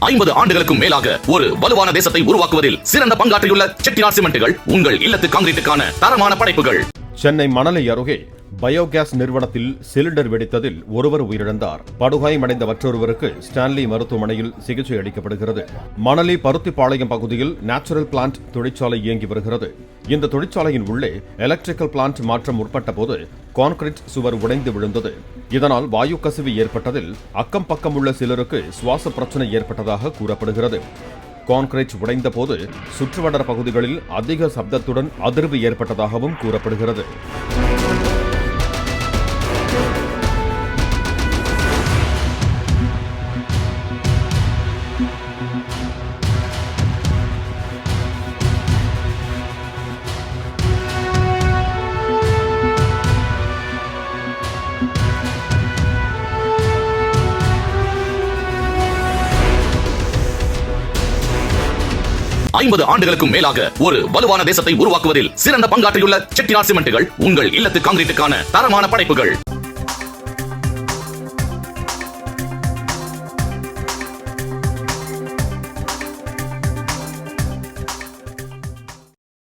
50 ஆண்டுகளுக்கும் மேலாக ஒரு வலுவான தேசத்தை உருவாக்குவதில் சிறந்த பங்காற்றியுள்ள செட்டிநாட் சிமெண்ட்டுகள் உங்கள் இல்லத்து கான்கிரீட்டுக்கான தரமான படைப்புகள். சென்னை மணலி அருகே பயோகேஸ் நிறுவனத்தில் சிலிண்டர் வெடித்ததில் ஒருவர் உயிரிழந்தார். படுகாயமடைந்த மற்றொருவருக்கு ஸ்டான்லி மருத்துவமனையில் சிகிச்சை அளிக்கப்படுகிறது. மணலி பருத்திப்பாளையம் பகுதியில் நேச்சுரல் பிளான்ட் தொழிற்சாலை இயங்கி வருகிறது. இந்த தொழிற்சாலையின் உள்ளே எலக்ட்ரிக்கல் பிளான்ட் மாற்றம் முற்பட்ட போது கான்கிரீட் சுவர் உடைந்து விழுந்தது. இதனால் வாயு கசிவு ஏற்பட்டதில் அக்கம் பக்கம் உள்ள சிலருக்கு சுவாச பிரச்சனை ஏற்பட்டதாக கூறப்படுகிறது. கான்கிரீட் உடைந்த போது சுற்றுவட்டார பகுதிகளில் அதிக சப்தத்துடன் அதிர்வு ஏற்பட்டதாகவும் கூறப்படுகிறது. ஐம்பது ஆண்டுகளுக்கும் மேலாக ஒரு வலுவான தேசத்தை உருவாக்குவதில் சிறந்த பங்காற்றியுள்ள செட்டிநாட் சிமெண்ட்டுகள் உங்கள் இல்லத்து கான்கிரீட்டுக்கான தரமான படைப்புகள்.